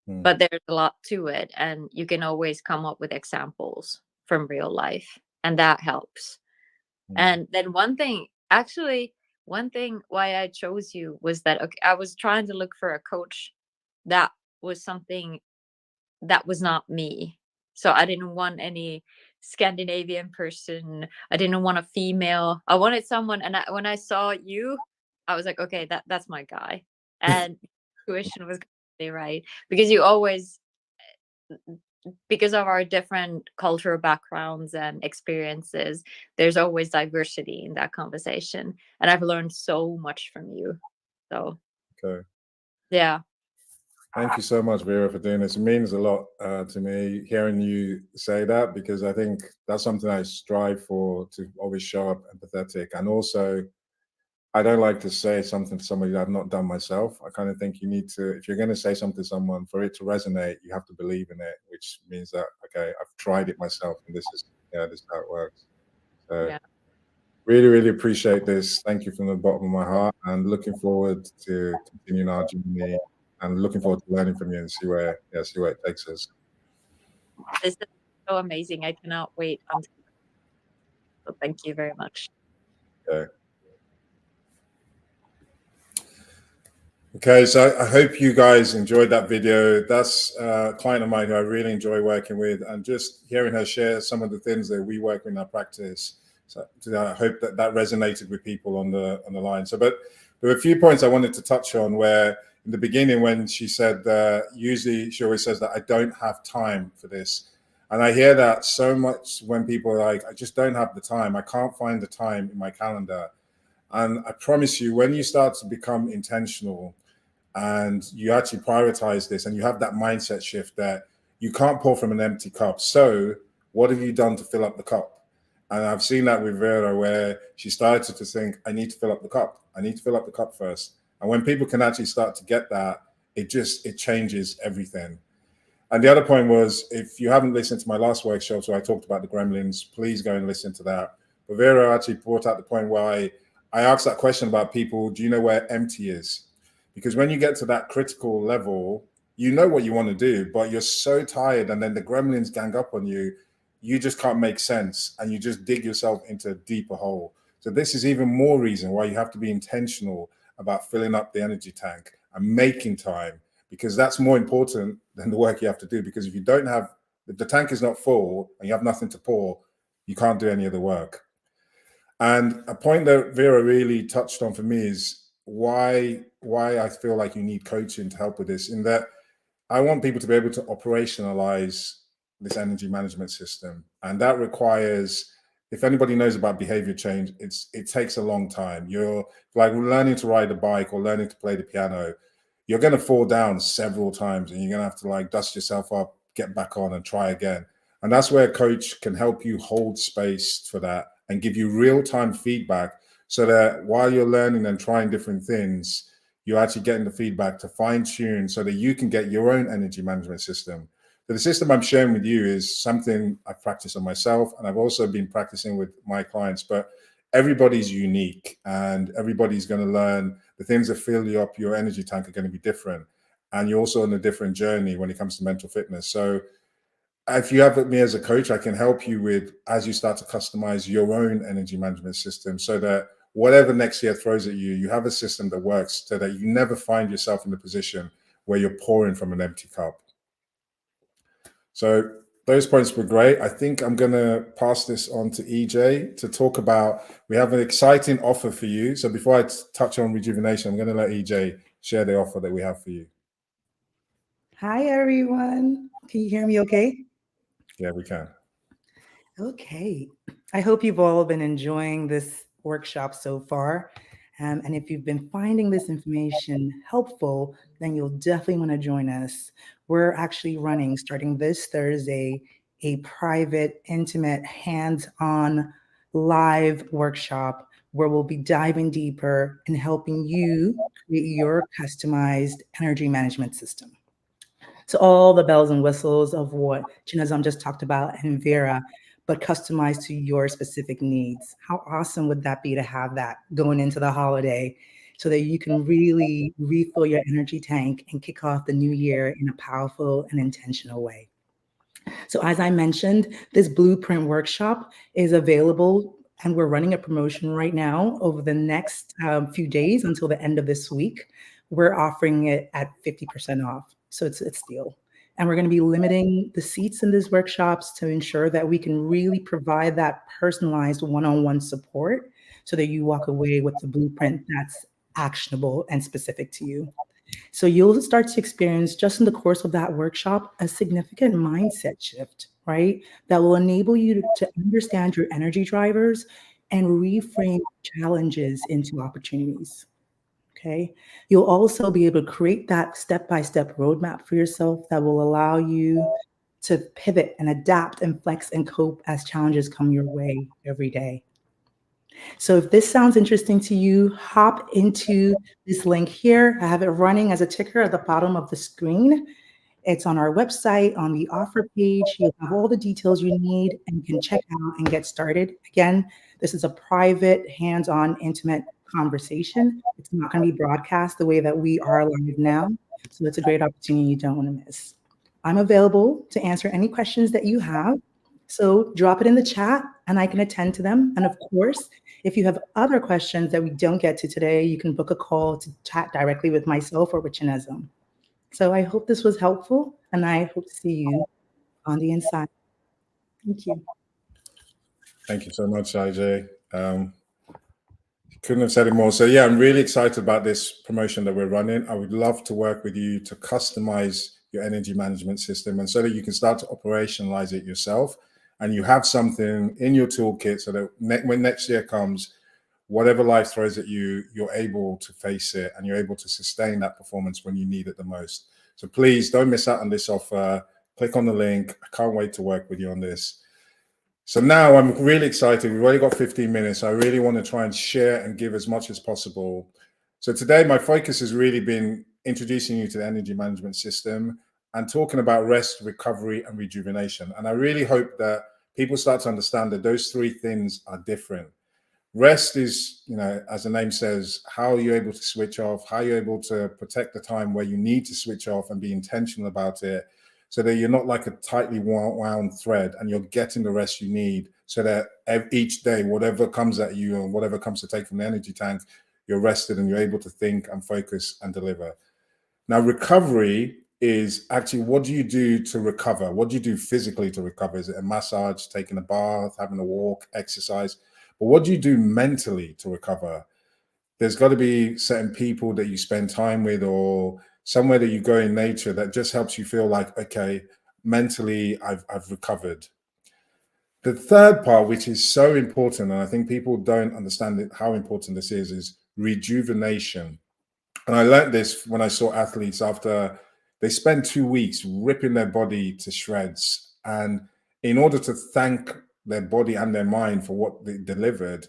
Hmm, But there's a lot to it, and you can always come up with examples from real life, and that helps. hmm. And then one thing, actually, one thing why I chose you was that, okay, I was trying to look for a coach that was something that was not me. So I didn't want any Scandinavian person. I didn't want a female. I wanted someone, and when I saw you, I was like, okay, that's my guy. And tuition was completely right, because you always, because of our different cultural backgrounds and experiences, there's always diversity in that conversation. And I've learned so much from you. So, Okay. yeah. Thank you so much, Vera, for doing this. It means a lot to me hearing you say that, because I think that's something I strive for, to always show up empathetic. And also, I don't like to say something to somebody that I've not done myself. I kind of think you need to, if you're going to say something to someone, for it to resonate, you have to believe in it, which means that, okay, I've tried it myself, and this is how it works. So Yeah. really appreciate this. Thank you from the bottom of my heart, and looking forward to continuing our journey, and looking forward to learning from you and see where it takes us. This is so amazing. I cannot wait until. So thank you very much. Okay. Okay, so I hope you guys enjoyed that video. That's a client of mine who I really enjoy working with, and just hearing her share some of the things that we work with in our practice. So I hope that that resonated with people on the line. So, but there were a few points I wanted to touch on. Where in the beginning, when she said usually she always says that I don't have time for this, and I hear that so much when people are like, I just don't have the time. I can't find the time in my calendar. And I promise you, when you start to become intentional and you actually prioritize this, and you have that mindset shift that you can't pour from an empty cup. So, what have you done to fill up the cup? And I've seen that with Vera, where she started to think, I need to fill up the cup. I need to fill up the cup first. And when people can actually start to get that, it changes everything. And the other point was, if you haven't listened to my last workshop, so I talked about the gremlins, please go and listen to that. But Vera actually brought out the point where I asked that question about people, do you know where empty is? Because when you get to that critical level, you know what you want to do, but you're so tired, and then the gremlins gang up on you, you just can't make sense, and you just dig yourself into a deeper hole. So this is even more reason why you have to be intentional about filling up the energy tank and making time, because that's more important than the work you have to do. Because if you don't have, if the tank is not full and you have nothing to pour, you can't do any of the work. And a point that Vera really touched on for me is why I feel like you need coaching to help with this. In that, I want people to be able to operationalize this energy management system, and that requires if anybody knows about behavior change, it takes a long time. You're like learning to ride a bike or learning to play the piano. You're going to fall down several times, and you're going to have to like dust yourself up, get back on, and try again. And that's where a coach can help you hold space for that and give you real-time feedback, so that while you're learning and trying different things, you're actually getting the feedback to fine-tune so that you can get your own energy management system. So the system I'm sharing with you is something I've practiced on myself, and I've also been practicing with my clients, but everybody's unique and everybody's going to learn the things that fill you up. Your energy tank are going to be different. And you're also on a different journey when it comes to mental fitness. So if you have me as a coach, I can help you with, as you start to customize your own energy management system, so that whatever next year throws at you, you have a system that works, so that you never find yourself in a position where you're pouring from an empty cup. So those points were great. I think I'm going to pass this on to EJ to talk about, we have an exciting offer for you. So before I touch on rejuvenation, I'm going to let EJ share the offer that we have for you. Hi, everyone. Can you hear me okay? Yeah, we can. Okay. I hope you've all been enjoying this workshop so far. And if you've been finding this information helpful, then you'll definitely want to join us. We're actually running, starting this Thursday, a private, intimate, hands-on live workshop where we'll be diving deeper and helping you create your customized energy management system. So all the bells and whistles of what Chinazam just talked about and Vera, but customized to your specific needs. How awesome would that be to have that going into the holiday, so that you can really refill your energy tank and kick off the new year in a powerful and intentional way. So as I mentioned, this blueprint workshop is available, and we're running a promotion right now over the next few days until the end of this week. We're offering it at 50% off. So it's a steal. And we're going to be limiting the seats in these workshops to ensure that we can really provide that personalized one-on-one support, so that you walk away with the blueprint that's actionable and specific to you. So you'll start to experience, just in the course of that workshop, a significant mindset shift, right? That will enable you to understand your energy drivers and reframe challenges into opportunities. Okay. You'll also be able to create that step-by-step roadmap for yourself that will allow you to pivot and adapt and flex and cope as challenges come your way every day. So if this sounds interesting to you, hop into this link here. I have it running as a ticker at the bottom of the screen. It's on our website, on the offer page. You'll have all the details you need and you can check out and get started. Again, this is a private, hands-on, intimate conversation. It's not going to be broadcast the way that we are live now. So it's a great opportunity you don't want to miss. I'm available to answer any questions that you have. So drop it in the chat and I can attend to them. And of course, if you have other questions that we don't get to today, you can book a call to chat directly with myself or with Chinezum. So I hope this was helpful, and I hope to see you on the inside. Thank you. Thank you so much, IJ. Couldn't have said it more. So yeah, I'm really excited about this promotion that we're running. I would love to work with you to customize your energy management system, and so that you can start to operationalize it yourself, and you have something in your toolkit, so that when next year comes, whatever life throws at you, you're able to face it and you're able to sustain that performance when you need it the most. So please don't miss out on this offer. Click on the link. I can't wait to work with you on this. So now I'm really excited. We've already got 15 minutes. I really want to try and share and give as much as possible. So today my focus has really been introducing you to the energy management system and talking about rest, recovery, and rejuvenation. And I really hope that people start to understand that those three things are different. Rest is, as the name says, how you're able to switch off, how you're able to protect the time where you need to switch off and be intentional about it, so that you're not like a tightly wound thread, and you're getting the rest you need, so that each day, whatever comes at you and whatever comes to take from the energy tank, you're rested and you're able to think and focus and deliver. Now, recovery is actually, what do you do to recover? What do you do physically to recover? Is it a massage, taking a bath, having a walk, exercise? But what do you do mentally to recover? There's got to be certain people that you spend time with, or somewhere that you go in nature that just helps you feel like, okay, mentally I've recovered. The third part, which is so important, and I think people don't understand it, how important this is rejuvenation. And I learned this when I saw athletes after they spend 2 weeks ripping their body to shreds. And in order to thank their body and their mind for what they delivered,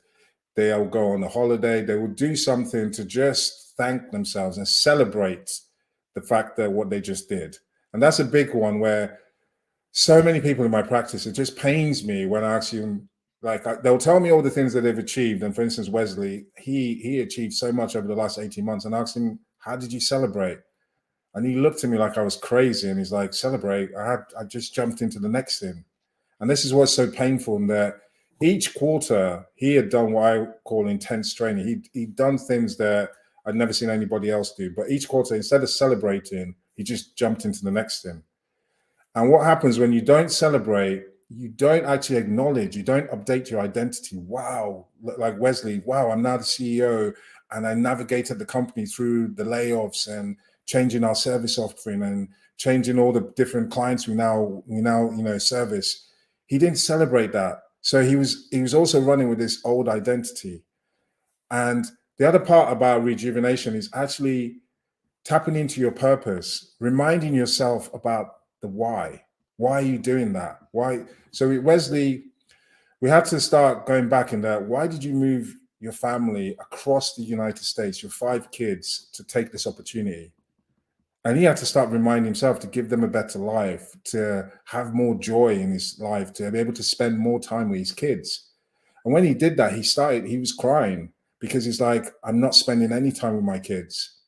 they'll go on a holiday, they will do something to just thank themselves and celebrate the fact that what they just did. And that's a big one where so many people in my practice, it just pains me when I ask them, like, they'll tell me all the things that they've achieved. And for instance, Wesley, he achieved so much over the last 18 months, and I asked him, how did you celebrate? And he looked at me like I was crazy, and he's like, celebrate? I just jumped into the next thing. And this is what's so painful, in that each quarter he had done what I call intense training. He'd done things that I'd never seen anybody else do. But each quarter, instead of celebrating, he just jumped into the next thing. And what happens when you don't celebrate, you don't actually acknowledge, you don't update your identity. Wow, like Wesley, wow, I'm now the CEO, and I navigated the company through the layoffs and changing our service offering and changing all the different clients we now service. He didn't celebrate that. So he was also running with this old identity. And the other part about rejuvenation is actually tapping into your purpose, reminding yourself about the why. Why are you doing that? Why? So with Wesley, we had to start going back in that. Why did you move your family across the United States, your 5 kids, to take this opportunity? And he had to start reminding himself to give them a better life, to have more joy in his life, to be able to spend more time with his kids. And when he did that, he was crying, because he's like, I'm not spending any time with my kids.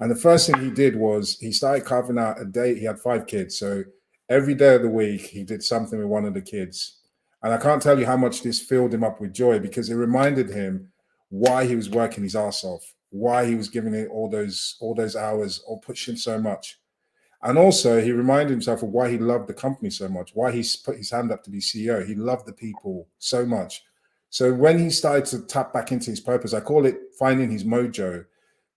And the first thing he did was he started carving out a day. He had 5 kids. So every day of the week, he did something with one of the kids. And I can't tell you how much this filled him up with joy, because it reminded him why he was working his ass off, why he was giving it all those hours, or pushing so much. And also he reminded himself of why he loved the company so much, why he put his hand up to be CEO. He loved the people so much. So when he started to tap back into his purpose, I call it finding his mojo.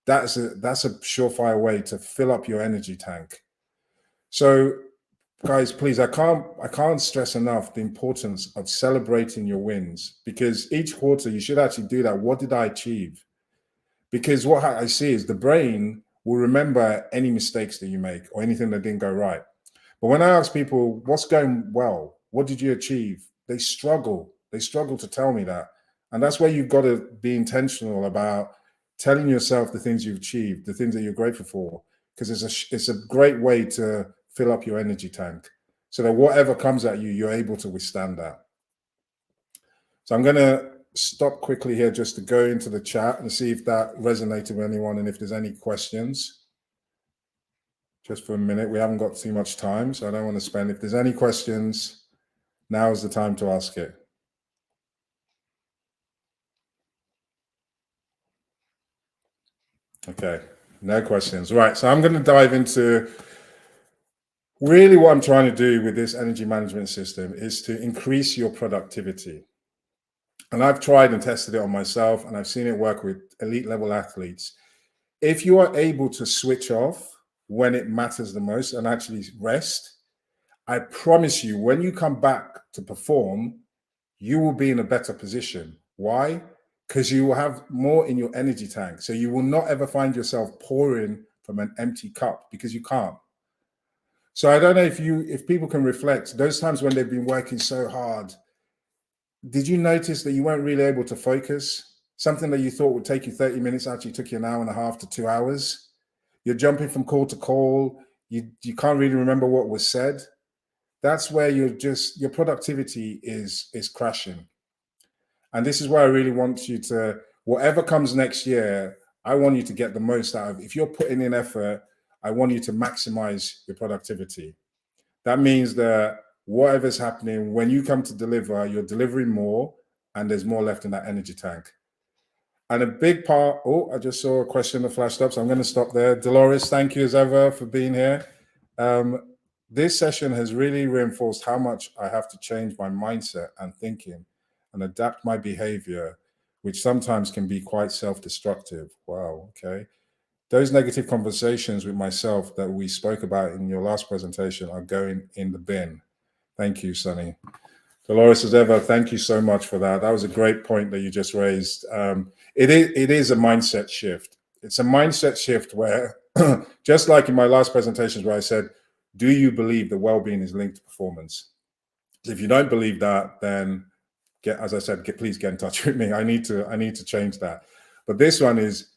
That's a surefire way to fill up your energy tank. So guys, please, I can't stress enough the importance of celebrating your wins, because each quarter you should actually do that. What did I achieve? Because what I see is the brain will remember any mistakes that you make or anything that didn't go right. But when I ask people, what's going well? What did you achieve? They struggle. They struggle to tell me that. And that's where you've got to be intentional about telling yourself the things you've achieved, the things that you're grateful for, because it's a great way to fill up your energy tank, so that whatever comes at you, you're able to withstand that. So I'm going to stop quickly here just to go into the chat and see if that resonated with anyone, and if there's any questions. Just for a minute, we haven't got too much time, so I don't want to spend. If there's any questions, now is the time to ask it. Okay, no questions. Right, so I'm going to dive into really what I'm trying to do with this energy management system is to increase your productivity. And I've tried and tested it on myself, and I've seen it work with elite level athletes. If you are able to switch off when it matters the most and actually rest, I promise you, when you come back to perform, you will be in a better position. Why? Because you will have more in your energy tank. So you will not ever find yourself pouring from an empty cup, because you can't. So I don't know if people can reflect those times when they've been working so hard. Did you notice that you weren't really able to focus? Something that you thought would take you 30 minutes actually took you an hour and a half to 2 hours. You're jumping from call to call. You can't really remember what was said. That's where your productivity is crashing. And this is where I really want you to, whatever comes next year, I want you to get the most out of it. If you're putting in effort, I want you to maximize your productivity. That means that whatever's happening, when you come to deliver, you're delivering more, and there's more left in that energy tank. And a big part, I just saw a question that flashed up, so I'm going to stop there. Dolores, thank you as ever for being here. This session has really reinforced how much I have to change my mindset and thinking and adapt my behavior, which sometimes can be quite self-destructive. Wow, okay. Those negative conversations with myself that we spoke about in your last presentation are going in the bin. Thank you, Sunny. Dolores, as ever, thank you so much for that. That was a great point that you just raised. It is a mindset shift. It's a mindset shift where, just like in my last presentations where I said, do you believe that well-being is linked to performance? If you don't believe that, then as I said, please get in touch with me. I need to change that. But this one is,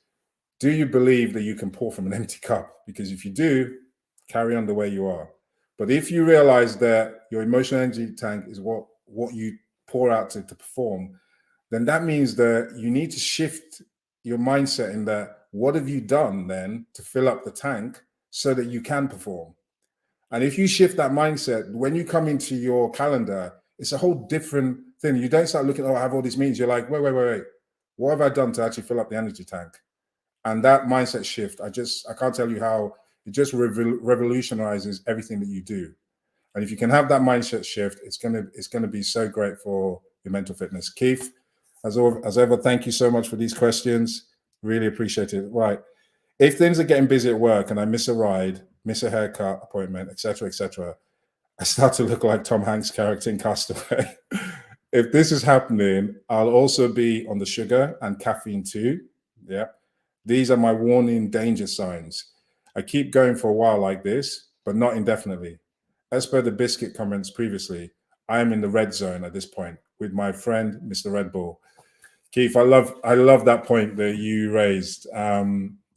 do you believe that you can pour from an empty cup? Because if you do, carry on the way you are. But if you realize that your emotional energy tank is what you pour out to perform, then that means that you need to shift your mindset in that, what have you done then to fill up the tank so that you can perform? And if you shift that mindset, when you come into your calendar, it's a whole different thing. You don't start looking, oh, I have all these meetings. You're like, wait. What have I done to actually fill up the energy tank? And that mindset shift, I can't tell you how it just revolutionizes everything that you do. And if you can have that mindset shift, it's gonna be so great for your mental fitness. Keith, as ever, thank you so much for these questions. Really appreciate it. Right. If things are getting busy at work and I miss a ride, miss a haircut appointment, etc., I start to look like Tom Hanks' character in Castaway. If this is happening, I'll also be on the sugar and caffeine too. Yeah. These are my warning danger signs. I keep going for a while like this, but not indefinitely. As per the biscuit comments previously, I am in the red zone at this point with my friend, Mr. Red Bull. Keith, I love that point that you raised.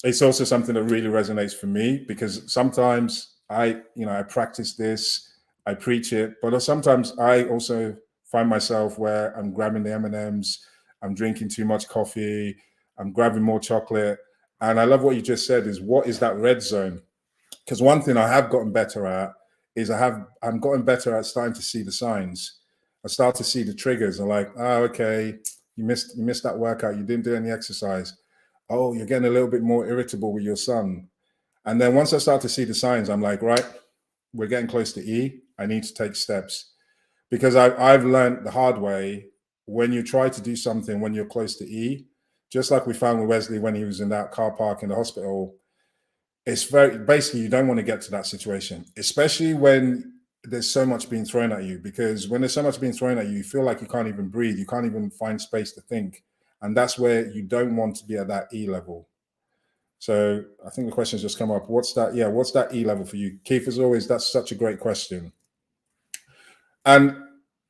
It's also something that really resonates for me, because sometimes I practice this, I preach it, but sometimes I also find myself where I'm grabbing the M&Ms, I'm drinking too much coffee, I'm grabbing more chocolate. And I love what you just said, is what is that red zone? Because one thing I have gotten better at is I'm gotten better at starting to see the signs. I start to see the triggers. I'm like, oh, okay, you missed that workout. You didn't do any exercise. Oh, you're getting a little bit more irritable with your son. And then once I start to see the signs, I'm like, right, we're getting close to E. I need to take steps. Because I've learned the hard way, when you try to do something when you're close to E, just like we found with Wesley when he was in that car park in the hospital, it's basically, you don't want to get to that situation, especially when there's so much being thrown at you. Because when there's so much being thrown at you, you feel like you can't even breathe, you can't even find space to think. And that's where you don't want to be at that E level. So I think the question's just come up. What's that? Yeah, what's that E level for you? Keith, as always, that's such a great question. And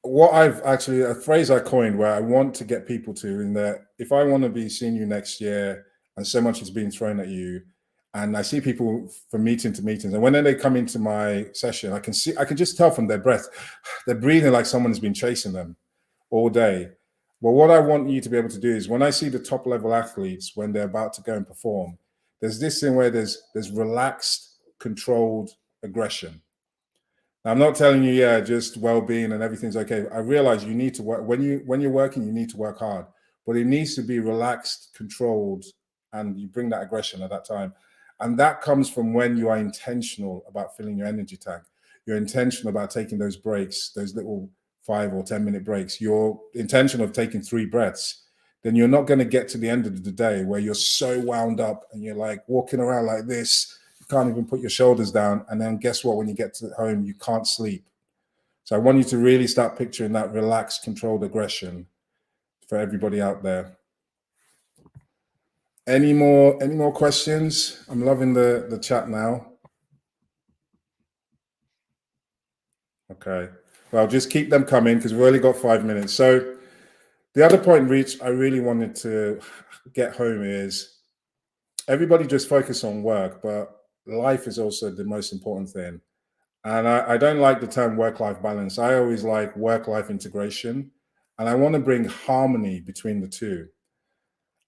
what a phrase I coined where I want to get people to, in that if I want to be seeing you next year and so much is being thrown at you, and I see people from meeting to meetings, and when they come into my session, I can just tell from their breath, they're breathing like someone has been chasing them all day. Well, what I want you to be able to do is, when I see the top level athletes, when they're about to go and perform, there's this thing where there's relaxed, controlled aggression. Now, I'm not telling you, yeah, just well-being and everything's okay. I realize you need to work when you're working, you need to work hard, but it needs to be relaxed, controlled, and you bring that aggression at that time. And that comes from when you are intentional about filling your energy tank. You're intentional about taking those breaks, those little 5 or 10 minute breaks. You're intentional of taking 3 breaths. Then you're not going to get to the end of the day where you're so wound up and you're like walking around like this. You can't even put your shoulders down. And then guess what? When you get to home, you can't sleep. So I want you to really start picturing that relaxed, controlled aggression for everybody out there. Any more questions? I'm loving the chat now. Okay. Well, just keep them coming, because we've only got 5 minutes. So the other point, Reach, I really wanted to get home is, everybody just focus on work, but life is also the most important thing. And I don't like the term work-life balance. I always like work-life integration. And I want to bring harmony between the two.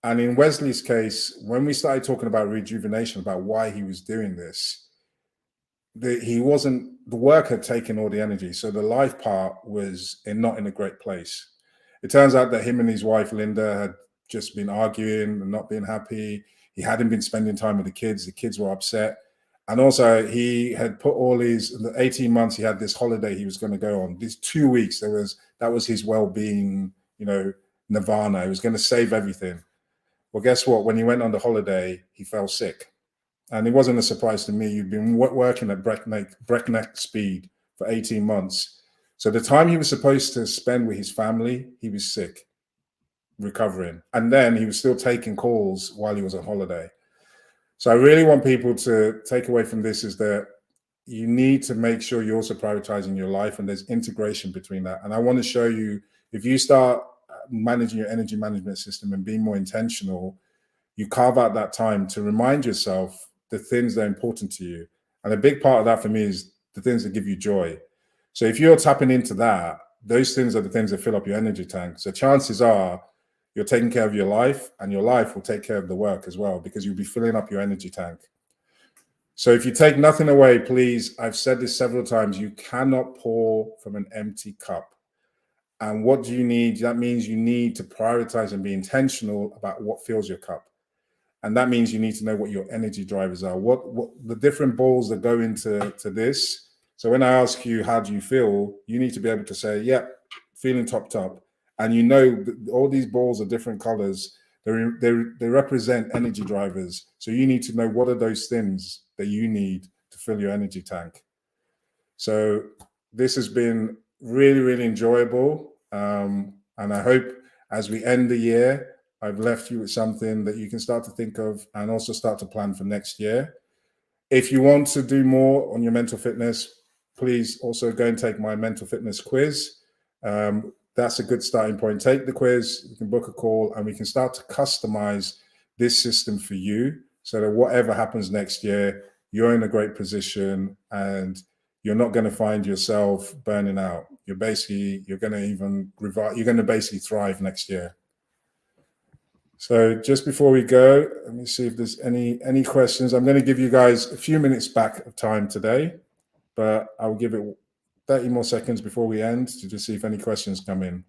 And in Wesley's case, when we started talking about rejuvenation, about why he was doing this, the work had taken all the energy. So the life part was not in a great place. It turns out that him and his wife, Linda, had just been arguing and not being happy. He hadn't been spending time with the kids. The kids were upset. And also he had put all his, in the 18 months, he had this holiday he was going to go on. These 2 weeks, that was his well-being, nirvana. He was going to save everything. Well, guess what? When he went on the holiday, he fell sick. And it wasn't a surprise to me. You've been working at breakneck speed for 18 months. So the time he was supposed to spend with his family, he was sick, recovering. And then he was still taking calls while he was on holiday. So I really want people to take away from this is that you need to make sure you're also prioritizing your life, and there's integration between that. And I want to show you, if you start managing your energy management system and being more intentional, you carve out that time to remind yourself the things that are important to you. And a big part of that for me is the things that give you joy. So if you're tapping into that, those things are the things that fill up your energy tank. So chances are you're taking care of your life, and your life will take care of the work as well, because you'll be filling up your energy tank. So if you take nothing away, please, I've said this several times, you cannot pour from an empty cup. And what do you need? That means you need to prioritize and be intentional about what fills your cup. And that means you need to know what your energy drivers are, what the different balls that go into this. So when I ask you, how do you feel? You need to be able to say, yeah, feeling topped up. And you know, all these balls are different colors. They represent energy drivers. So you need to know what are those things that you need to fill your energy tank. So this has been really, really enjoyable. And I hope as we end the year, I've left you with something that you can start to think of and also start to plan for next year. If you want to do more on your mental fitness, please also go and take my mental fitness quiz. That's a good starting point. Take the quiz, you can book a call, and we can start to customize this system for you so that whatever happens next year, you're in a great position and you're not going to find yourself burning out. You're going to basically thrive next year. So just before we go, let me see if there's any questions. I'm going to give you guys a few minutes back of time today, but I'll give it 30 more seconds before we end to just see if any questions come in.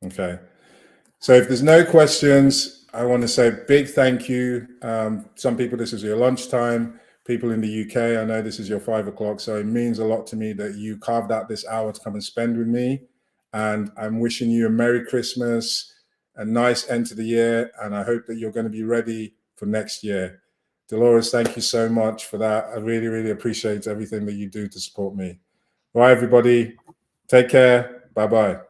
Okay. So if there's no questions, I want to say a big thank you. Some people, this is your lunchtime. People in the UK, I know this is your 5 o'clock. So it means a lot to me that you carved out this hour to come and spend with me. And I'm wishing you a Merry Christmas, a nice end to the year. And I hope that you're going to be ready for next year. Dolores, thank you so much for that. I really, really appreciate everything that you do to support me. All right, everybody, take care. Bye-bye.